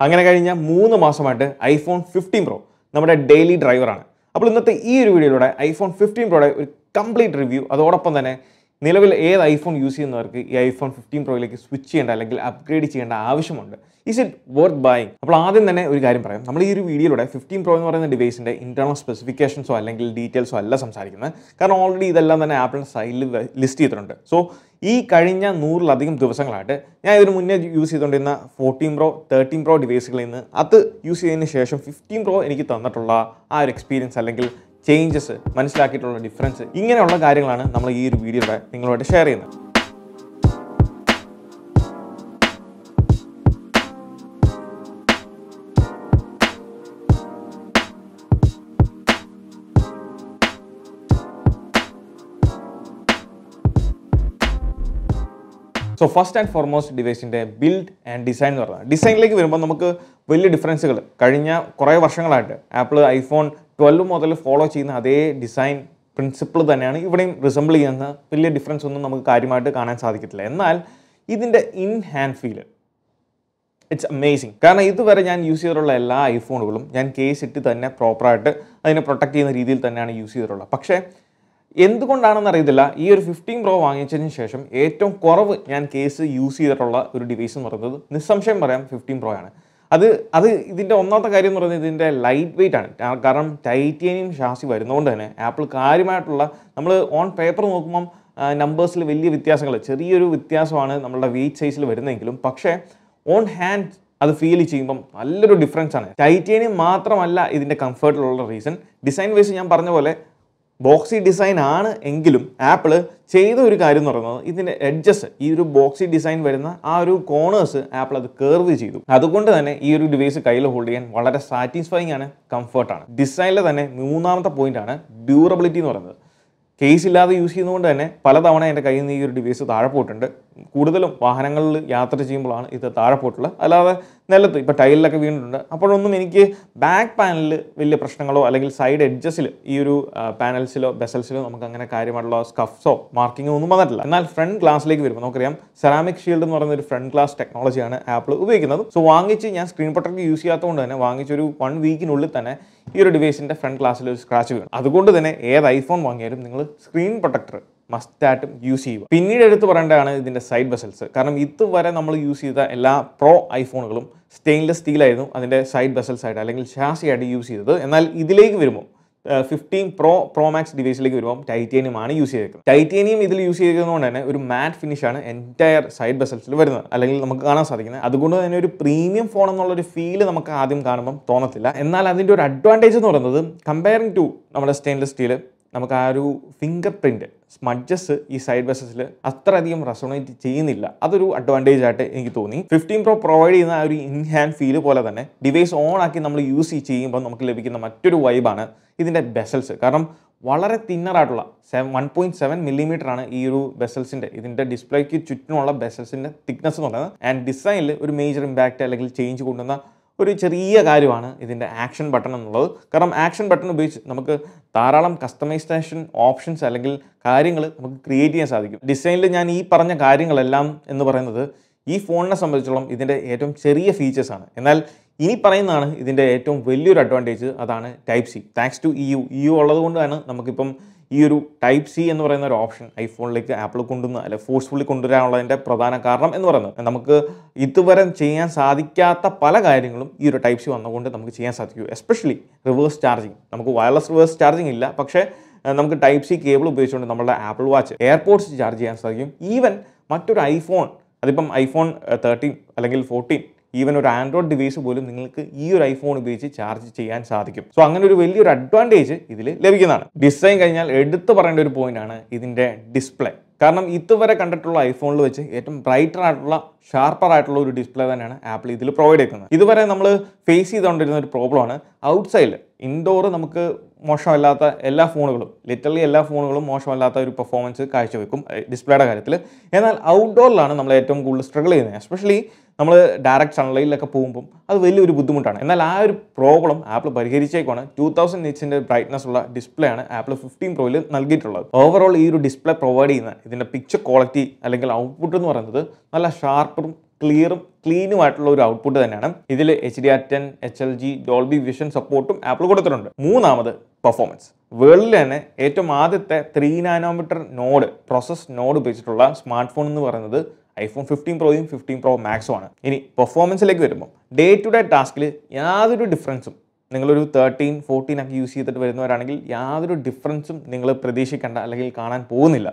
അങ്ങനെ കഴിഞ്ഞ 3 മാസമായിട്ട് ഐഫോൺ 15 പ്രോ നമ്മുടെ ഡെയിലി ഡ്രൈവറാണ്. അപ്പോൾ ഇന്നത്തെ ഈ ഒരു വീഡിയോയിലൂടെ ഐഫോൺ 15 പ്രോയുടെ ഒരു കംപ്ലീറ്റ് റിവ്യൂ, അതോടൊപ്പം തന്നെ നിലവിൽ ഏത് ഐഫോൺ യൂസ് ചെയ്യുന്നവർക്ക് ഈ ഐഫോൺ 15 പ്രോയിലേക്ക് സ്വിച്ച് ചെയ്യേണ്ട അല്ലെങ്കിൽ അപ്ഗ്രേഡ് ചെയ്യേണ്ട ആവശ്യമുണ്ട്, ഈസ് ഇറ്റ് വർത്ത് ബൈയിങ്? അപ്പോൾ ആദ്യം തന്നെ ഒരു കാര്യം പറയാം, നമ്മൾ ഈ ഒരു വീഡിയോയിലൂടെ 15 പ്രോ എന്ന് പറയുന്ന ഡിവൈസിൻ്റെ ഇന്റർണൽ സ്പെസിഫിക്കേഷൻസോ അല്ലെങ്കിൽ ഡീറ്റെയിൽസോ അല്ല സംസാരിക്കുന്നത്. കാരണം ഓൾറെഡി ഇതെല്ലാം തന്നെ ആപ്പിളിൻ്റെ സൈഡിൽ ലിസ്റ്റ് ചെയ്തിട്ടുണ്ട്. സോ ഈ കഴിഞ്ഞ 100-ലധികം ദിവസങ്ങളായിട്ട് ഞാൻ ഇതിന് മുന്നേ യൂസ് ചെയ്തുകൊണ്ടിരുന്ന 14 പ്രോ 13 പ്രോ ഡിവൈസുകളിൽ നിന്ന് അത് യൂസ് ചെയ്തതിന് ശേഷം 15 പ്രോ എനിക്ക് തന്നിട്ടുള്ള ആ ഒരു എക്സ്പീരിയൻസ് അല്ലെങ്കിൽ ചേഞ്ചസ്, മനസ്സിലാക്കിയിട്ടുള്ള ഡിഫറൻസ്, ഇങ്ങനെയുള്ള കാര്യങ്ങളാണ് നമ്മൾ ഈ ഒരു വീഡിയോയിലൂടെ നിങ്ങളുമായിട്ട് ഷെയർ ചെയ്യുന്നത്. സോ ഫസ്റ്റ് ആൻഡ് ഫോർമോസ്റ്റ് ഡിവൈസിൻ്റെ ബിൽഡ് ആൻഡ് ഡിസൈൻ എന്ന് പറയുന്നത്, ഡിസൈനിലേക്ക് വരുമ്പോൾ നമുക്ക് വലിയ ഡിഫറൻസുകൾ കഴിഞ്ഞ കുറേ വർഷങ്ങളായിട്ട് ആപ്പിൾ ഐഫോൺ 12 മുതൽ ഫോളോ ചെയ്യുന്ന അതേ ഡിസൈൻ പ്രിൻസിപ്പിൾ തന്നെയാണ് ഇവിടെയും റിസംബിൾ ചെയ്യുന്ന. വലിയ ഡിഫറൻസ് ഒന്നും നമുക്ക് കാര്യമായിട്ട് കാണാൻ സാധിക്കത്തില്ല. എന്നാൽ ഇതിൻ്റെ in hand feel it's amazing. കാരണം ഇതുവരെ ഞാൻ യൂസ് ചെയ്തിട്ടുള്ള എല്ലാ ഐഫോണുകളും ഞാൻ കേസ് ഇട്ട് തന്നെ പ്രോപ്പറായിട്ട് അതിനെ പ്രൊട്ടക്ട് ചെയ്യുന്ന രീതിയിൽ തന്നെയാണ് യൂസ് ചെയ്തിട്ടുള്ളത്. പക്ഷേ എന്തുകൊണ്ടാണെന്ന് അറിയത്തില്ല, ഈ ഒരു 15 പ്രോ വാങ്ങിച്ചതിന് ശേഷം ഏറ്റവും കുറവ് ഞാൻ കേസ് യൂസ് ചെയ്തിട്ടുള്ള ഒരു ഡിവൈസ് എന്ന് പറയുന്നത് നിസ്സംശയം പറയാം 15 പ്രോ ആണ്. അത് ഇതിൻ്റെ ഒന്നാമത്തെ കാര്യം എന്ന് പറയുന്നത് ഇതിൻ്റെ ലൈറ്റ് വെയിറ്റ് ആണ്. കാരണം ടൈറ്റേനിയം ഷാസി വരുന്നതുകൊണ്ട് തന്നെ ആപ്പിൾ കാര്യമായിട്ടുള്ള, നമ്മൾ ഓൺ പേപ്പർ നോക്കുമ്പം നമ്പേഴ്സിൽ വലിയ വ്യത്യാസങ്ങൾ, ചെറിയൊരു വ്യത്യാസമാണ് നമ്മളുടെ വെയിറ്റ് സൈസിൽ വരുന്നതെങ്കിലും, പക്ഷേ ഓൺ ഹാൻഡ് അത് ഫീൽ ചെയ്യുമ്പം നല്ലൊരു ഡിഫറൻസ് ആണ്. ടൈറ്റേനിയം മാത്രമല്ല ഇതിൻ്റെ കംഫർട്ടിലുള്ള റീസൺ. ഡിസൈൻ വൈസ് ഞാൻ പറഞ്ഞ പോലെ ബോക്സി ഡിസൈൻ ആണ് എങ്കിലും ആപ്പിൾ ചെയ്ത ഒരു കാര്യം എന്ന് പറയുന്നത് ഇതിൻ്റെ എഡ്ജസ്, ഈ ഒരു ബോക്സി ഡിസൈൻ വരുന്ന ആ ഒരു കോർണേഴ്സ് ആപ്പിൾ അത് കർവ് ചെയ്തു. അതുകൊണ്ട് തന്നെ ഈ ഒരു ഡിവൈസ് കയ്യിൽ ഹോൾഡ് ചെയ്യാൻ വളരെ സാറ്റിസ്ഫൈങ് ആണ്, കംഫർട്ടാണ്. ഡിസൈനിൽ തന്നെ മൂന്നാമത്തെ പോയിന്റ് ആണ് ഡ്യൂറബിലിറ്റി എന്ന് പറയുന്നത്. കേസ് ഇല്ലാതെ യൂസ് ചെയ്യുന്നതുകൊണ്ട് തന്നെ പലതവണ എൻ്റെ കയ്യിൽ നിന്ന് ഈ ഒരു ഡിവൈസ് താഴെ പോയിട്ടുണ്ട്. കൂടുതലും വാഹനങ്ങളിൽ യാത്ര ചെയ്യുമ്പോഴാണ് ഇത് താഴെ പോയിട്ടുള്ളത്. അല്ലാതെ നിലത്ത് ഇപ്പോൾ ടൈലിലൊക്കെ വീണിട്ടുണ്ട്. അപ്പോഴൊന്നും എനിക്ക് ബാക്ക് പാനലിൽ വലിയ പ്രശ്നങ്ങളോ അല്ലെങ്കിൽ സൈഡ് എഡ്ജസിൽ ഈ ഒരു പാനൽസിലോ ബെസൽസിലോ നമുക്ക് അങ്ങനെ കാര്യമായിട്ടുള്ള സ്കഫ്സോ മാർക്കിങ്ങോ ഒന്നും വന്നിട്ടില്ല. എന്നാൽ ഫ്രണ്ട് ഗ്ലാസ്സിലേക്ക് വരുമ്പോൾ നമുക്കറിയാം സെറാമിക് ഷീൽഡ് എന്ന് പറയുന്ന ഒരു ഫ്രണ്ട് ഗ്ലാസ് ടെക്നോളജിയാണ് ആപ്പിൾ ഉപയോഗിക്കുന്നത്. സോ വാങ്ങിച്ച് ഞാൻ സ്ക്രീൻ പ്രൊട്ടക്ടർ യൂസ് ചെയ്യാത്തതുകൊണ്ട് തന്നെ വാങ്ങിച്ചൊരു 1 വീക്കിനുള്ളിൽ തന്നെ ഈ ഒരു ഡിവൈസിൻ്റെ ഫ്രണ്ട് ഗ്ലാസ്സിൽ ഒരു സ്ക്രാച്ച് വീണു. അതുകൊണ്ട് തന്നെ ഏത് ഐഫോൺ വാങ്ങിയാലും നിങ്ങൾ സ്ക്രീൻ പ്രൊട്ടക്ടർ മസ്റ്റായിട്ടും യൂസ് ചെയ്യുക. പിന്നീട് എടുത്ത് പറയേണ്ടതാണ് ഇതിൻ്റെ സൈഡ് ബെസൽസ്. കാരണം ഇതുവരെ നമ്മൾ യൂസ് ചെയ്ത എല്ലാ പ്രോ ഐഫോണുകളും സ്റ്റെയിൻലെസ് സ്റ്റീലായിരുന്നു അതിൻ്റെ സൈഡ് ബെസൽസ് ആയിട്ട് അല്ലെങ്കിൽ ഷാസി ആയിട്ട് യൂസ് ചെയ്തത്. എന്നാൽ ഇതിലേക്ക് വരുമ്പോൾ 15 പ്രോ മാക്സ് ഡിവൈസിലേക്ക് വരുമ്പോൾ ടൈറ്റേനിയം ആണ് യൂസ് ചെയ്തിരിക്കുന്നത്. ടൈറ്റേനിയം ഇതിൽ യൂസ് ചെയ്തതുകൊണ്ട് തന്നെ ഒരു മാറ്റ് ഫിനിഷാണ് എൻറ്റയർ സൈഡ് ബെസൽസിൽ വരുന്നത്, അല്ലെങ്കിൽ നമുക്ക് കാണാൻ സാധിക്കുന്നത്. അതുകൊണ്ട് തന്നെ ഒരു പ്രീമിയം ഫോൺ എന്നുള്ളൊരു ഫീല് നമുക്ക് ആദ്യം കാണുമ്പം തോന്നത്തില്ല. എന്നാൽ അതിൻ്റെ ഒരു അഡ്വാൻറ്റേജ് എന്ന് പറയുന്നത് കമ്പയറിങ് ടു നമ്മുടെ സ്റ്റെയിൻലെസ് സ്റ്റീല്, നമുക്ക് ആ ഒരു ഫിംഗർ പ്രിൻറ്റ് സ്മഡ്ജസ് ഈ സൈഡ് ബെസസിൽ അത്രയധികം റെസൊണേറ്റ് ചെയ്യുന്നില്ല. അതൊരു അഡ്വാൻറ്റേജ് ആയിട്ട് എനിക്ക് തോന്നി. 15 പ്രോ പ്രൊവൈഡ് ചെയ്യുന്ന ആ ഒരു ഇൻ ഹാൻഡ് ഫീല് പോലെ തന്നെ ഡിവൈസ് ഓൺ ആക്കി നമ്മൾ യൂസ് ചെയ്യുമ്പോൾ നമുക്ക് ലഭിക്കുന്ന മറ്റൊരു വൈബാണ് ഇതിൻ്റെ ബെസൽസ്. കാരണം വളരെ തിന്നറായിട്ടുള്ള 1.7 മില്ലിമീറ്റർ ആണ് ഈ ഒരു ബെസൽസിൻ്റെ, ഇതിൻ്റെ ഡിസ്പ്ലേക്ക് ചുറ്റുമുള്ള ബെസൽസിൻ്റെ തിക്നെസ് എന്ന് പറയുന്നത്. ആൻഡ് ഡിസൈനിൽ ഒരു മേജർ ഇമ്പാക്റ്റ് അല്ലെങ്കിൽ ചേഞ്ച് കൊണ്ടുവന്ന ഒരു ചെറിയ കാര്യമാണ് ഇതിൻ്റെ ആക്ഷൻ ബട്ടൺ എന്നുള്ളത്. കാരണം ആക്ഷൻ ബട്ടൺ ഉപയോഗിച്ച് നമുക്ക് ധാരാളം കസ്റ്റമൈസേഷൻ ഓപ്ഷൻസ് അല്ലെങ്കിൽ കാര്യങ്ങൾ നമുക്ക് ക്രിയേറ്റ് ചെയ്യാൻ സാധിക്കും. ഡിസൈനിൽ ഞാൻ ഈ പറഞ്ഞ കാര്യങ്ങളെല്ലാം എന്ന് പറയുന്നത് ഈ ഫോണിനെ സംബന്ധിച്ചോളം ഇതിൻ്റെ ഏറ്റവും ചെറിയ ഫീച്ചേഴ്സാണ്. എന്നാൽ ഇനി പറയുന്നതാണ് ഇതിൻ്റെ ഏറ്റവും വലിയൊരു അഡ്വാൻറ്റേജ്, അതാണ് type C. Thanks to EU ഉള്ളത് കൊണ്ടാണ് നമുക്കിപ്പം ഈ ഒരു ടൈപ്പ് സി എന്ന് പറയുന്ന ഒരു ഓപ്ഷൻ ഐഫോണിലേക്ക് ആപ്പിൾ കൊണ്ടുവന്ന് അല്ലെ ഫോഴ്സ്ഫുള്ളി കൊണ്ടുവരാനുള്ളതിൻ്റെ പ്രധാന കാരണം എന്ന് പറയുന്നത്. നമുക്ക് ഇതുവരെ ചെയ്യാൻ സാധിക്കാത്ത പല കാര്യങ്ങളും ഈ ഒരു ടൈപ്പ് സി വന്നുകൊണ്ട് നമുക്ക് ചെയ്യാൻ സാധിക്കും. Especially reverse charging. നമുക്ക് വയർലെസ് റിവേഴ്സ് ചാർജിങ് ഇല്ല, പക്ഷേ നമുക്ക് ടൈപ്പ് സി കേബിൾ ഉപയോഗിച്ചുകൊണ്ട് നമ്മുടെ ആപ്പിൾ വാച്ച് എയർപോർട്സ് ചാർജ് ചെയ്യാൻ സാധിക്കും. ഈവൻ മറ്റൊരു ഐഫോൺ, അതിപ്പം ഐഫോൺ 13 അല്ലെങ്കിൽ 14, ഈവൻ ഒരു ആൻഡ്രോയിഡ് ഡിവൈസ് പോലും നിങ്ങൾക്ക് ഈ ഒരു ഐഫോൺ ഉപയോഗിച്ച് ചാർജ് ചെയ്യാൻ സാധിക്കും. സോ അങ്ങനെ ഒരു വലിയൊരു അഡ്വാൻറ്റേജ് ഇതിൽ ലഭിക്കുന്നതാണ്. ഡിസൈൻ കഴിഞ്ഞാൽ എടുത്തു പറയേണ്ട ഒരു പോയിന്റ് ആണ് ഇതിൻ്റെ ഡിസ്പ്ലേ. കാരണം ഇതുവരെ കണ്ടിട്ടുള്ള ഐഫോണിൽ വെച്ച് ഏറ്റവും ബ്രൈറ്റർ ആയിട്ടുള്ള ഷാർപ്പർ ആയിട്ടുള്ള ഒരു ഡിസ്പ്ലേ തന്നെയാണ് ആപ്പിൾ ഇതിൽ പ്രൊവൈഡ് ചെയ്യുന്നത്. ഇതുവരെ നമ്മൾ ഫേസ് ചെയ്തുകൊണ്ടിരുന്ന ഒരു പ്രോബ്ലമാണ് ഔട്ട്സൈഡിൽ ഇൻഡോർ നമുക്ക് മോശമല്ലാത്ത എല്ലാ ഫോണുകളും, ലിറ്ററലി എല്ലാ ഫോണുകളും മോശമല്ലാത്ത ഒരു പെർഫോമൻസ് കാഴ്ചവെക്കും ഡിസ്പ്ലേയുടെ കാര്യത്തിൽ. എന്നാൽ ഔട്ട്ഡോറിലാണ് നമ്മൾ ഏറ്റവും കൂടുതൽ സ്ട്രഗിൾ ചെയ്യുന്നത്. എസ്പെഷ്യലി നമ്മൾ ഡയറക്റ്റ് സൺലൈറ്റിലൊക്കെ പോകുമ്പം അത് വലിയൊരു ബുദ്ധിമുട്ടാണ്. എന്നാൽ ആ ഒരു പ്രോബ്ലം ആപ്പിൾ പരിഹരിച്ചേക്കാണ്. 2000 നിറ്റ്സിൻ്റെ ബ്രൈറ്റ്നസ് ഉള്ള ഡിസ്പ്ലേ ആണ് ആപ്പിൾ 15 പ്രോയിൽ നൽകിയിട്ടുള്ളത്. ഓവറോൾ ഈ ഒരു ഡിസ്പ്ലേ പ്രൊവൈഡ് ചെയ്യുന്ന ഇതിൻ്റെ പിക്ചർ ക്വാളിറ്റി അല്ലെങ്കിൽ ഔട്ട്പുട്ട് എന്ന് പറയുന്നത് നല്ല ഷാർപ്പും ക്ലിയറും ക്ലീനുമായിട്ടുള്ള ഒരു ഔട്ട്പുട്ട് തന്നെയാണ്. ഇതിൽ HDR10 HLG ഡോൾബി വിഷൻ സപ്പോർട്ടും ആപ്പിൾ കൊടുത്തിട്ടുണ്ട്. മൂന്നാമത് പെർഫോമൻസ്. വേൾഡിൽ തന്നെ ഏറ്റവും ആദ്യത്തെ 3 നാനോമീറ്റർ നോഡ് പ്രോസസ് നോഡ് ഉപയോഗിച്ചിട്ടുള്ള സ്മാർട്ട് ഫോൺ എന്ന് പറയുന്നത് iPhone 15 Proയും 15 Pro Maxും ആണ്. ഇനി പെർഫോമൻസിലേക്ക് വരുമ്പോൾ ഡേ ടു ഡേ ടാസ്കിൽ യാതൊരു ഡിഫറൻസും നിങ്ങളൊരു 13, 14 ഒക്കെ യൂസ് ചെയ്തിട്ട് വരുന്നവരാണെങ്കിൽ യാതൊരു ഡിഫറൻസും നിങ്ങൾ പ്രതീക്ഷിക്കേണ്ട അല്ലെങ്കിൽ കാണാൻ പോകുന്നില്ല.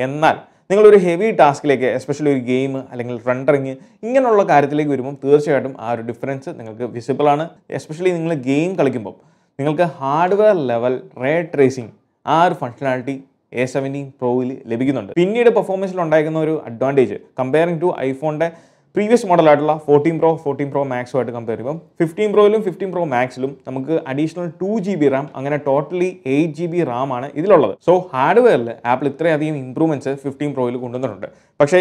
എന്നാൽ നിങ്ങളൊരു ഹെവി ടാസ്കിലേക്ക് എസ്പെഷ്യലി ഒരു ഗെയിം അല്ലെങ്കിൽ റണ്ടറിങ് ഇങ്ങനെയുള്ള കാര്യത്തിലേക്ക് വരുമ്പോൾ തീർച്ചയായിട്ടും ആ ഒരു ഡിഫറൻസ് നിങ്ങൾക്ക് വിസിബിൾ ആണ്. എസ്പെഷ്യലി നിങ്ങൾ ഗെയിം കളിക്കുമ്പോൾ നിങ്ങൾക്ക് ഹാർഡ്വെയർ ലെവൽ റേ ട്രേസിങ് ആ ഒരു ഫങ്ഷനാലിറ്റി A17 Proയിൽ ലഭിക്കുന്നുണ്ട്. പിന്നീട് പെർഫോമൻസിൽ ഉണ്ടായിരിക്കുന്ന ഒരു അഡ്വാൻറ്റേജ് കമ്പയറിംഗ് ടു ഐഫോണിൻ്റെ പ്രീവിയസ് മോഡലായിട്ടുള്ള 14 Pro 14 Pro Maxുമായിട്ട് കമ്പയർ ചെയ്യുമ്പോൾ 15 Proയിലും 15 Pro Maxിലും നമുക്ക് അഡീഷണൽ 2GB RAM അങ്ങനെ ടോട്ടലി 8GB RAM ആണ് ഇതിലുള്ളത്. സോ ഹാർഡ്വെയറിൽ ആപ്പിൾ ഇത്രയധികം ഇംപ്രൂവ്മെൻറ്റ്സ് 15 Proയിൽ കൊണ്ടുവന്നിട്ടുണ്ട്. പക്ഷേ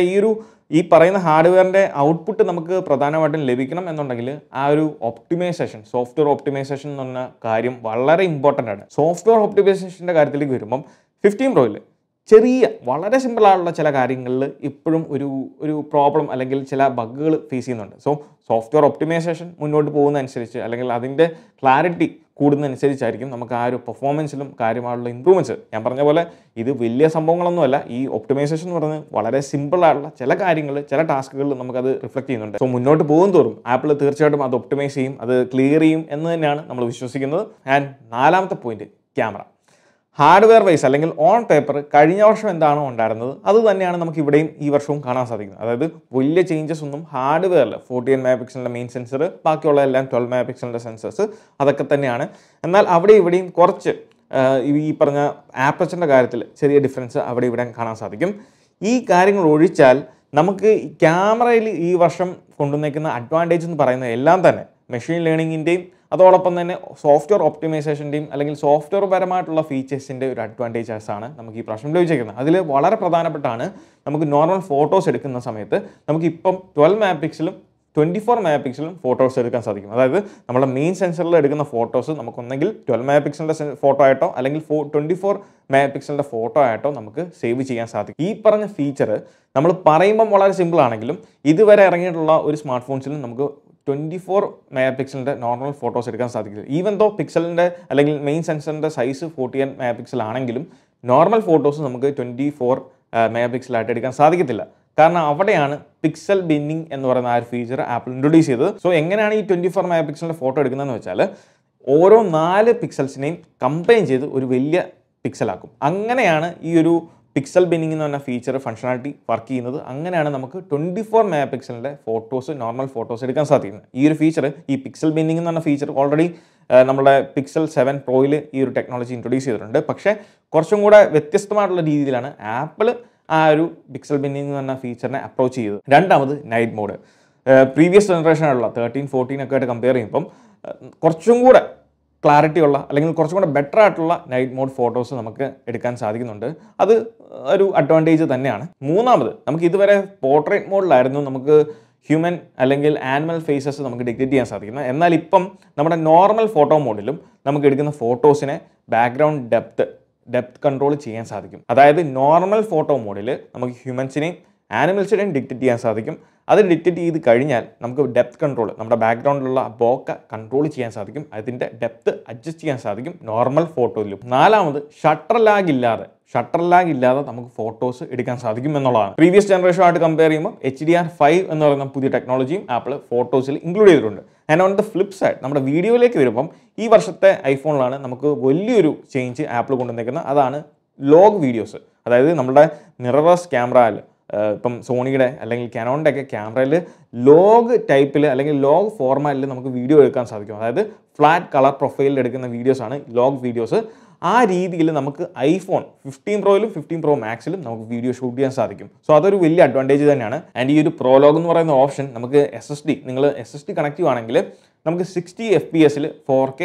ഈ പറയുന്ന ഹാർഡ്വെയറിൻ്റെ ഔട്ട്പുട്ട് നമുക്ക് പ്രധാനമായിട്ടും ലഭിക്കണം എന്നുണ്ടെങ്കിൽ ആ ഒരു ഒപ്റ്റിമൈസേഷൻ സോഫ്റ്റ്വെയർ ഒപ്റ്റിമൈസേഷൻ എന്ന് പറഞ്ഞ കാര്യം വളരെ ഇമ്പോർട്ടൻ്റ് ആണ്. സോഫ്റ്റ്വെയർ ഒപ്റ്റിമൈസേഷൻ്റെ കാര്യത്തിലേക്ക് വരുമ്പം 15 Proയിൽ ചെറിയ വളരെ സിമ്പിളായുള്ള ചില കാര്യങ്ങളിൽ ഇപ്പോഴും ഒരു പ്രോബ്ലം അല്ലെങ്കിൽ ചില ബഗ്ഗുകൾ ഫേസ് ചെയ്യുന്നുണ്ട്. സോ സോഫ്റ്റ്വെയർ ഒപ്റ്റിമൈസേഷൻ മുന്നോട്ട് പോകുന്നതനുസരിച്ച് അല്ലെങ്കിൽ അതിൻ്റെ ക്ലാരിറ്റി കൂടുന്നതനുസരിച്ചായിരിക്കും നമുക്ക് ആ ഒരു പെർഫോമൻസിലും കാര്യമായുള്ള ഇമ്പ്രൂവ്മെൻറ്റ്സ്. ഞാൻ പറഞ്ഞ പോലെ ഇത് വലിയ സംഭവങ്ങളൊന്നുമല്ല. ഈ ഒപ്റ്റിമൈസേഷൻ എന്ന് പറയുന്നത് വളരെ സിമ്പിളായിട്ടുള്ള ചില കാര്യങ്ങൾ ചില ടാസ്കുകളിൽ നമുക്കത് റിഫ്ലക്ട് ചെയ്യുന്നുണ്ട്. സോ മുന്നോട്ട് പോകും തോറും ആപ്പിൾ തീർച്ചയായിട്ടും അത് ഒപ്റ്റിമൈസ് ചെയ്യും, അത് ക്ലിയർ ചെയ്യും എന്ന് തന്നെയാണ് നമ്മൾ വിശ്വസിക്കുന്നത്. ആൻഡ് നാലാമത്തെ പോയിന്റ് ക്യാമറ. ഹാർഡ്വെയർ വൈസ് അല്ലെങ്കിൽ ഓൺ പേപ്പർ കഴിഞ്ഞ വർഷം എന്താണോ ഉണ്ടായിരുന്നത് അത് തന്നെയാണ് നമുക്ക് ഇവിടെയും ഈ വർഷവും കാണാൻ സാധിക്കുന്നത്. അതായത് വലിയ ചേഞ്ചസ് ഒന്നും ഹാർഡ്വെയറിൽ 48 MP മെയിൻ സെൻസർ, ബാക്കിയുള്ള എല്ലാം 12 MP സെൻസേഴ്സ് അതൊക്കെ തന്നെയാണ്. എന്നാൽ അവിടെ ഇവിടെയും കുറച്ച് ഈ പറഞ്ഞ ആപ്പർച്ചറിൻ്റെ കാര്യത്തിൽ ചെറിയ ഡിഫറൻസ് അവിടെ ഇവിടെ കാണാൻ സാധിക്കും. ഈ കാര്യങ്ങൾ ഒഴിച്ചാൽ നമുക്ക് ക്യാമറയിൽ ഈ വർഷം കൊണ്ടുവന്നേക്കുന്ന അഡ്വാൻറ്റേജ് എന്ന് പറയുന്നത് എല്ലാം തന്നെ മെഷീൻ ലേണിങ്ങിൻ്റെയും അതോടൊപ്പം തന്നെ സോഫ്റ്റ്വെയർ ഒപ്റ്റിമൈസേഷൻ്റെയും അല്ലെങ്കിൽ സോഫ്റ്റ്വെയർ പരമായിട്ടുള്ള ഫീച്ചേഴ്സിൻ്റെ ഒരു അഡ്വാൻറ്റേജസ് ആണ് നമുക്ക് ഈ പ്രാവശ്യം ലഭിച്ചിരിക്കുന്നത്. അതിൽ വളരെ പ്രധാനപ്പെട്ടാണ് നമുക്ക് നോർമൽ ഫോട്ടോസ് എടുക്കുന്ന സമയത്ത് നമുക്കിപ്പം 12 MP 24 MP ഫോട്ടോസ് എടുക്കാൻ സാധിക്കും. അതായത് നമ്മുടെ മെയിൻ സെൻസറിൽ എടുക്കുന്ന ഫോട്ടോസ് നമുക്കൊന്നെങ്കിൽ 12 MP ഫോട്ടോ ആയിട്ടോ അല്ലെങ്കിൽ 24 MP ഫോട്ടോ ആയിട്ടോ നമുക്ക് സേവ് ചെയ്യാൻ സാധിക്കും. ഈ പറഞ്ഞ ഫീച്ചർ നമ്മൾ പറയുമ്പം വളരെ സിമ്പിൾ ആണെങ്കിലും ഇതുവരെ ഇറങ്ങിയിട്ടുള്ള ഒരു സ്മാർട്ട് ഫോൺസിലും നമുക്ക് 24 MP നോർമൽ ഫോട്ടോസ് എടുക്കാൻ സാധിക്കില്ല. ഈവൻ ദോ പിക്സലിൻ്റെ അല്ലെങ്കിൽ മെയിൻ സെൻസറിൻ്റെ സൈസ് 48 MP ആണെങ്കിലും നോർമൽ ഫോട്ടോസ് നമുക്ക് 24 MP ആയിട്ട് എടുക്കാൻ സാധിക്കത്തില്ല. കാരണം അവിടെയാണ് പിക്സൽ ബിന്നിങ് എന്ന് പറയുന്ന ആ ഒരു ഫീച്ചർ ആപ്പിൾ ഇൻട്രൊഡ്യൂസ് ചെയ്തത്. സോ എങ്ങനെയാണ് ഈ 24 MP ഫോട്ടോ എടുക്കുന്നതെന്ന് വെച്ചാൽ ഓരോ 4 പിക്സൽസിനെയും കമ്പൈൻ ചെയ്ത് ഒരു വലിയ പിക്സലാക്കും. അങ്ങനെയാണ് ഈ ഒരു പിക്സൽ ബിന്നിങ് എന്ന് പറഞ്ഞ ഫീച്ചർ ഫങ്ഷനാലിറ്റി വർക്ക് ചെയ്യുന്നത്. അങ്ങനെയാണ് നമുക്ക് 24 MP ഫോട്ടോസ് നോർമൽ ഫോട്ടോസ് എടുക്കാൻ സാധിക്കുന്നത്. ഈ ഒരു ഫീച്ചർ ഈ പിക്സൽ ബിന്നിങ് എന്ന് പറഞ്ഞ ഫീച്ചർ ഓൾറെഡി നമ്മുടെ Pixel 7 Proയിൽ ഈ ഒരു ടെക്നോളജി ഇൻട്രൊഡ്യൂസ് ചെയ്തിട്ടുണ്ട്. പക്ഷേ കുറച്ചും കൂടെ വ്യത്യസ്തമായിട്ടുള്ള രീതിയിലാണ് ആപ്പിൾ ആ ഒരു പിക്സൽ ബിന്നിങ് എന്ന് പറഞ്ഞ ഫീച്ചറിനെ അപ്രോച്ച് ചെയ്തത്. രണ്ടാമത് നൈറ്റ് മോഡ്. പ്രീവിയസ് ജനറേഷനുള്ള 13, 14 ഒക്കെ ആയിട്ട് കമ്പയർ ചെയ്യുമ്പം കുറച്ചും കൂടെ ക്ലാരിറ്റി ഉള്ള അല്ലെങ്കിൽ കുറച്ചും കൂടെ ബെറ്റർ ആയിട്ടുള്ള നൈറ്റ് മോഡ് ഫോട്ടോസ് നമുക്ക് എടുക്കാൻ സാധിക്കുന്നുണ്ട്. അത് ഒരു അഡ്വാൻറ്റേജ് തന്നെയാണ്. മൂന്നാമത് നമുക്ക് ഇതുവരെ പോർട്രേറ്റ് മോഡിലായിരുന്നു നമുക്ക് ഹ്യൂമൻ അല്ലെങ്കിൽ ആനിമൽ ഫേസസ് നമുക്ക് ഡിറ്റക്ട് ചെയ്യാൻ സാധിക്കുന്നത്. എന്നാൽ ഇപ്പം നമ്മുടെ നോർമൽ ഫോട്ടോ മോഡിലും നമുക്ക് എടുക്കുന്ന ഫോട്ടോസിനെ ബാക്ക്ഗ്രൗണ്ട് ഡെപ്ത് കൺട്രോൾ ചെയ്യാൻ സാധിക്കും. അതായത് നോർമൽ ഫോട്ടോ മോഡിൽ നമുക്ക് ഹ്യൂമൻസിനെയും ആനിമൽസിനെയും ഡിറ്റക്ട് ചെയ്യാൻ സാധിക്കും. അത് ഡിറ്റക്ട് ചെയ്ത് കഴിഞ്ഞാൽ നമുക്ക് ഡെപ്ത് കൺട്രോൾ നമ്മുടെ ബാക്ക്ഗ്രൗണ്ടിലുള്ള ബോക്ക കൺട്രോൾ ചെയ്യാൻ സാധിക്കും. അതിൻ്റെ ഡെപ്ത് അഡ്ജസ്റ്റ് ചെയ്യാൻ സാധിക്കും നോർമൽ ഫോട്ടോയിലും. നാലാമത് ഷട്ടർ ലാഗ് ഇല്ലാതെ നമുക്ക് ഫോട്ടോസ് എടുക്കാൻ സാധിക്കും എന്നുള്ളതാണ്. പ്രീവിയസ് ജനറേഷനുമായിട്ട് കമ്പയർ ചെയ്യുമ്പോൾ HDR5 എന്ന് പറയുന്ന പുതിയ ടെക്നോളജിയും ആപ്പിൾ ഫോട്ടോസിൽ ഇൻക്ലൂഡ് ചെയ്തിട്ടുണ്ട്. And on the flip side നമ്മുടെ വീഡിയോയിലേക്ക് വരുമ്പം ഈ വർഷത്തെ ഐഫോണിലാണ് നമുക്ക് വലിയൊരു ചേഞ്ച് ആപ്പിൾ കൊണ്ടുവന്നേക്കുന്നത്. അതാണ് ലോഗ് വീഡിയോസ്. അതായത് നമ്മുടെ മിററസ് ക്യാമറയിൽ ഇപ്പം സോണിയുടെ അല്ലെങ്കിൽ കാനോണിൻ്റെ ഒക്കെ ക്യാമറയിൽ ലോഗ് ടൈപ്പിൽ അല്ലെങ്കിൽ ലോഗ് ഫോർമാറ്റിൽ നമുക്ക് വീഡിയോ എടുക്കാൻ സാധിക്കും. അതായത് ഫ്ലാറ്റ് കളർ പ്രൊഫൈലിൽ എടുക്കുന്ന വീഡിയോസാണ് ലോഗ് വീഡിയോസ്. ആ രീതിയിൽ നമുക്ക് iPhone 15 Proയിലും 15 Pro Maxിലും നമുക്ക് വീഡിയോ ഷൂട്ട് ചെയ്യാൻ സാധിക്കും. സോ അതൊരു വലിയ അഡ്വാൻറ്റേജ് തന്നെയാണ്. ആൻഡ് ഈ ഒരു പ്രോലോഗ് എന്ന് പറയുന്ന ഓപ്ഷൻ നമുക്ക് നിങ്ങൾ SSD കണക്റ്റീവ് ആണെങ്കിൽ നമുക്ക് 60 FPS 4K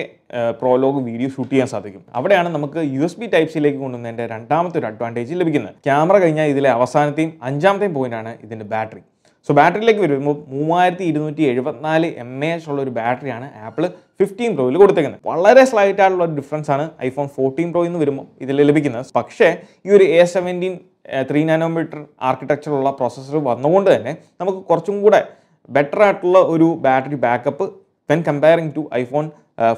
Prolog video shoot ചെയ്യാൻ സാധിക്കും. അവിടെയാണ് നമുക്ക് USB Type-C കൊണ്ടുവന്നതിൻ്റെ രണ്ടാമത്തെ ഒരു അഡ്വാൻറ്റേജ് ലഭിക്കുന്നത്. ക്യാമറ കഴിഞ്ഞാൽ ഇതിലെ അവസാനത്തെയും അഞ്ചാമത്തെയും പോയിന്റാണ് ഇതിൻ്റെ ബാറ്ററി. സോ ബാറ്ററിയിലേക്ക് വരുമ്പോൾ 3274 mAh ഉള്ള ഒരു ബാറ്ററിയാണ് ആപ്പിൾ 15 Proയിൽ കൊടുത്തേക്കുന്നത്. വളരെ സ്ലൈറ്റ് ആയിട്ടുള്ള ഒരു ഡിഫറൻസ് ആണ് iPhone 14 Pro എന്ന് വരുമ്പോൾ ഇതിൽ ലഭിക്കുന്നത്. പക്ഷേ ഈ ഒരു A17 3 നാനോമീറ്റർ ആർക്കിടെക്ചറുള്ള പ്രോസസ്സർ വന്നുകൊണ്ട് തന്നെ നമുക്ക് കുറച്ചും കൂടെ ബെറ്റർ ആയിട്ടുള്ള ഒരു battery backup when comparing to iPhone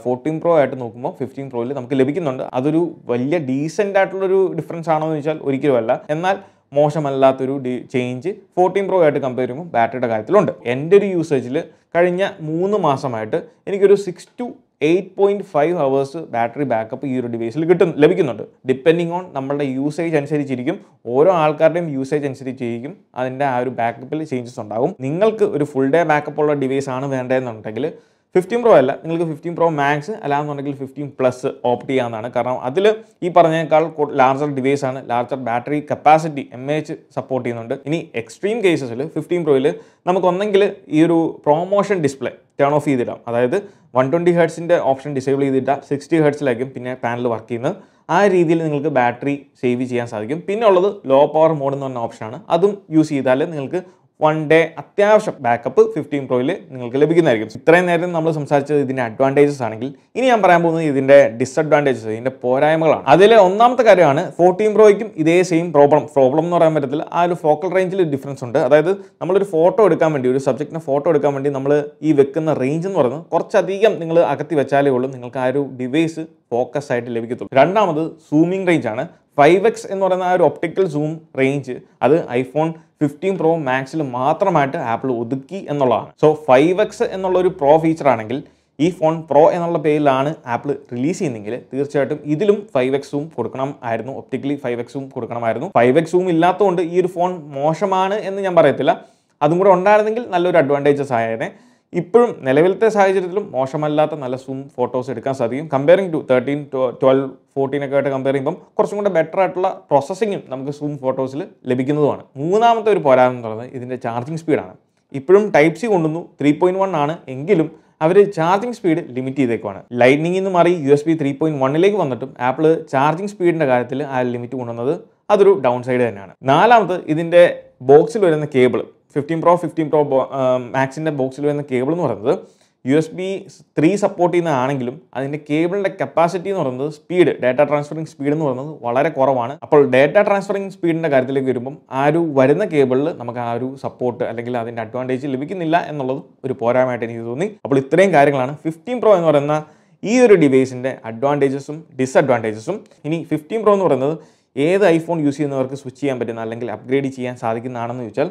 14 Pro ആയിട്ട് നോക്കുമ്പോൾ 15 Proയിൽ നമുക്ക് ലഭിക്കുന്നുണ്ട്. അതൊരു വലിയ ഡീസൻ്റ് ആയിട്ടുള്ളൊരു ഡിഫറൻസ് ആണോ എന്ന് ചോദിച്ചാൽ ഒരിക്കലുമല്ല. എന്നാൽ മോശമല്ലാത്തൊരു ചേഞ്ച് 14 Pro ആയിട്ട് കമ്പയർ ചെയ്യുമ്പോൾ ബാറ്ററിയുടെ കാര്യത്തിലുണ്ട്. എൻ്റെ ഒരു യൂസേജിൽ കഴിഞ്ഞ 3 മാസമായിട്ട് എനിക്കൊരു 6 to 8.5 hours ബാറ്ററി ബാക്കപ്പ് ഈ ഒരു ഡിവൈസിൽ ലഭിക്കുന്നുണ്ട്. ഡിപ്പെൻഡിങ് ഓൺ നമ്മളുടെ യൂസേജ് അനുസരിച്ചിരിക്കും, ഓരോ ആൾക്കാരുടെയും യൂസേജ് അനുസരിച്ചിരിക്കും അതിൻ്റെ ആ ഒരു ബാക്കപ്പിൽ ചേഞ്ചസ് ഉണ്ടാകും. നിങ്ങൾക്ക് ഒരു ഫുൾ ഡേ ബാക്കപ്പ് ഉള്ള ഡിവൈസ് ആണ് വേണ്ടതെന്നുണ്ടെങ്കിൽ 15 Pro അല്ല, നിങ്ങൾക്ക് 15 Pro Max അല്ലാന്നുണ്ടെങ്കിൽ 15 Plus ഓപ്റ്റ് ചെയ്യാവുന്നതാണ്. കാരണം അതിൽ ഈ പറഞ്ഞേക്കാൾ ലാർജർ ഡിവൈസ് ആണ്, larger battery capacity mAh support ചെയ്യുന്നുണ്ട്. ഇനി എക്സ്ട്രീം കേസസിൽ 15 Proയിൽ നമുക്ക് ഒന്നെങ്കിൽ ഈ ഒരു പ്രൊമോഷൻ ഡിസ്പ്ലേ ടേൺ ഓഫ് ചെയ്തിടാം. അതായത് 120 Hz ഓപ്ഷൻ ഡിസേബിൾ ചെയ്തിട്ടാൽ 60 Hz പിന്നെ പാനൽ വർക്ക് ചെയ്യുന്നത്. ആ രീതിയിൽ നിങ്ങൾക്ക് ബാറ്ററി സേവ് ചെയ്യാൻ സാധിക്കും. പിന്നെ ഉള്ളത് ലോ പവർ മോഡ് എന്ന് പറഞ്ഞ ഓപ്ഷനാണ്. അതും യൂസ് ചെയ്താൽ നിങ്ങൾക്ക് 1 day അത്യാവശ്യം ബാക്കപ്പ് 15 Proയിൽ നിങ്ങൾക്ക് ലഭിക്കുന്നതായിരിക്കും. ഇത്രയും നേരം നമ്മൾ സംസാരിച്ചത് ഇതിൻ്റെ അഡ്വാൻറ്റേജസ് ആണെങ്കിൽ ഇനി ഞാൻ പറയാൻ പോകുന്നത് ഇതിൻ്റെ ഡിസഡ്വാൻറ്റേജസ്, ഇതിൻ്റെ പോരായ്മകളാണ്. അതിലെ ഒന്നാമത്തെ കാര്യമാണ് 14 Proയ്ക്കും ഇതേ സെയിം പ്രോബ്ലം എന്ന് പറയാൻ പറ്റത്തില്ല. ആ ഒരു ഫോക്കൽ റേഞ്ചിൽ ഡിഫറൻസ് ഉണ്ട്. അതായത് നമ്മളൊരു ഫോട്ടോ എടുക്കാൻ വേണ്ടി, ഒരു സബ്ജക്റ്റിനെ ഫോട്ടോ എടുക്കാൻ വേണ്ടി നമ്മൾ ഈ വെക്കുന്ന റേഞ്ച് എന്ന് പറയുന്നത് കുറച്ചധികം നിങ്ങൾ അകത്തി വെച്ചാലേ ഉള്ളൂ നിങ്ങൾക്ക് ആ ഒരു ഡിവൈസ് ഫോക്കസ് ആയിട്ട് ലഭിക്കത്തുള്ളൂ. രണ്ടാമത് സൂമിംഗ് റേഞ്ച് ആണ്. 5x എന്ന് പറയുന്ന ആ ഒരു ഒപ്റ്റിക്കൽ സൂം റേഞ്ച് അത് ഐഫോൺ 15 Pro Maxൽ മാത്രമായിട്ട് ആപ്പിൾ ഒതുക്കി എന്നുള്ളതാണ്. സോ 5x എന്നുള്ള ഒരു പ്രോ ഫീച്ചർ ആണെങ്കിൽ ഈ ഫോൺ പ്രോ എന്നുള്ള പേരിലാണ് ആപ്പിൾ റിലീസ് ചെയ്യുന്നതെങ്കിൽ തീർച്ചയായിട്ടും ഇതിലും 5x സൂം കൊടുക്കണമായിരുന്നു, ഒപ്റ്റിക്കലി 5x സൂം കൊടുക്കണമായിരുന്നു. 5x സൂം ഇല്ലാത്തതുകൊണ്ട് ഈ ഒരു ഫോൺ മോശമാണ് എന്ന് ഞാൻ പറയത്തില്ല. അതും കൂടെ ഉണ്ടായിരുന്നെങ്കിൽ നല്ലൊരു അഡ്വാൻറ്റേജസ് ആയേനെ. ഇപ്പോഴും നിലവിലത്തെ സാഹചര്യത്തിലും മോശമല്ലാത്ത നല്ല സൂം ഫോട്ടോസ് എടുക്കാൻ സാധിക്കും. കമ്പയറിംഗ് ടു 13, 12, 14 ഒക്കെ ആയിട്ട് കമ്പയർ ചെയ്യുമ്പം കുറച്ചും കൂടെ ബെറ്റർ ആയിട്ടുള്ള പ്രോസസ്സിങ്ങും നമുക്ക് സൂം ഫോട്ടോസിൽ ലഭിക്കുന്നതുമാണ്. മൂന്നാമത്തെ ഒരു പോരായ്മ എന്ന് പറയുന്നത് ഇതിൻ്റെ ചാർജിങ് സ്പീഡാണ്. ഇപ്പോഴും ടൈപ്പ് സി കൊണ്ടുവന്നു, 3.1 ആണ് എങ്കിലും അവർ ചാർജിങ് സ്പീഡ് ലിമിറ്റ് ചെയ്തേക്കുവാണ്. ലൈറ്റ്നിങ്ങിൽ നിന്ന് മാറി USB 3.1 വന്നിട്ടും ആപ്പിൾ ചാർജിങ് സ്പീഡിൻ്റെ കാര്യത്തിൽ ആ ലിമിറ്റ് കൊണ്ടുവന്നത് അതൊരു ഡൗൺ സൈഡ് തന്നെയാണ്. നാലാമത് ഇതിൻ്റെ ബോക്സിൽ വരുന്ന കേബിൾ, 15 Pro Maxൻ്റെ ബോക്സിൽ വരുന്ന കേബിൾ എന്ന് പറയുന്നത് USB 3 സപ്പോർട്ട് ചെയ്യുന്നതാണെങ്കിലും അതിൻ്റെ കേബിളിൻ്റെ കപ്പാസിറ്റി എന്ന് പറയുന്നത് സ്പീഡ്, ഡാറ്റ ട്രാൻസ്ഫറിങ് സ്പീഡ് എന്ന് പറയുന്നത് വളരെ കുറവാണ്. അപ്പോൾ ഡാറ്റ ട്രാൻസ്ഫറിങ് സ്പീഡിൻ്റെ കാര്യത്തിലേക്ക് വരുമ്പം ആ ഒരു വരുന്ന കേബിളിൽ നമുക്ക് ആ ഒരു സപ്പോർട്ട് അല്ലെങ്കിൽ അതിൻ്റെ അഡ്വാൻറ്റേജ് ലഭിക്കുന്നില്ല എന്നുള്ളത് ഒരു പോരായ്മയായിട്ട് എനിക്ക് തോന്നി. അപ്പോൾ ഇത്രയും കാര്യങ്ങളാണ് 15 Pro എന്ന് പറയുന്ന ഈ ഒരു ഡിവൈസിൻ്റെ അഡ്വാൻറ്റേജസും ഡിസഡ്വാൻറ്റേജസും. ഇനി 15 Pro എന്ന് പറയുന്നത് ഏത് ഐഫോൺ യൂസ് ചെയ്യുന്നവർക്ക് സ്വിച്ച് ചെയ്യാൻ പറ്റുന്ന അല്ലെങ്കിൽ അപ്ഗ്രേഡ് ചെയ്യാൻ സാധിക്കുന്നതാണെന്ന് ചോദിച്ചാൽ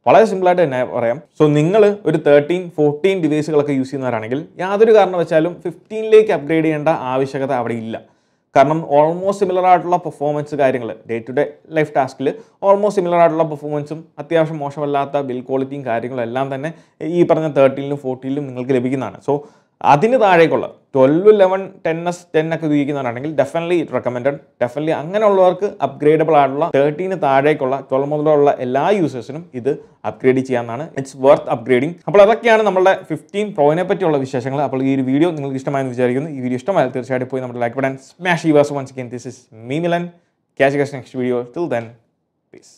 വളരെ സിമ്പിളായിട്ട് തന്നെ പറയാം. സോ നിങ്ങൾ ഒരു 13, 14 ഡിവൈസുകളൊക്കെ യൂസ് ചെയ്യുന്നവരാണെങ്കിൽ യാതൊരു കാരണവശാലും 15ലേക്ക് അപ്ഗ്രേഡ് ചെയ്യേണ്ട ആവശ്യകത അവിടെ ഇല്ല. കാരണം ഓൾമോസ്റ്റ് സിമിലർ ആയിട്ടുള്ള പെർഫോമൻസ് കാര്യങ്ങൾ ഡേ ടു ഡേ ലൈഫ് ടാസ്കിൽ ഓൾമോസ്റ്റ് സിമിലർ ആയിട്ടുള്ള പെർഫോമൻസും അത്യാവശ്യം മോശമല്ലാത്ത ബിൽ ക്വാളിറ്റിയും കാര്യങ്ങളും എല്ലാം തന്നെ ഈ പറഞ്ഞ 13ലും 14ലും നിങ്ങൾക്ക് ലഭിക്കുന്നതാണ്. സോ അതിന് താഴേക്കുള്ള 12, 11, 10s, 10 ഒക്കെ ഉപയോഗിക്കുന്നവരാണെങ്കിൽ ഡെഫിനറ്റ്ലി ഡെഫിനറ്റ്ലി അങ്ങനെയുള്ളവർക്ക് അപ്ഗ്രേഡബിൾ ആയിട്ടുള്ള 13 താഴേക്കുള്ള 12 മുതലുള്ള എല്ലാ യൂസേഴ്സിനും ഇത് അപ്ഗ്രേഡ് ചെയ്യാവുന്നതാണ്. It's worth upgrading. അപ്പോൾ അതൊക്കെയാണ് നമ്മുടെ 15 Proനെ പറ്റിയുള്ള വിശേഷങ്ങൾ. അപ്പോൾ ഈ ഒരു വീഡിയോ നിങ്ങൾക്ക് ഇഷ്ടമായെന്ന് വിചാരിക്കുന്നു. ഈ വീഡിയോ ഇഷ്ടമായാൽ തീർച്ചയായിട്ടും പോയി നമ്മുടെ ലൈക്ക് ബട്ടൺ സ്മാഷ് ചെയ്യുക. So once again this is me Milan. Catch you guys next video. Till then, peace.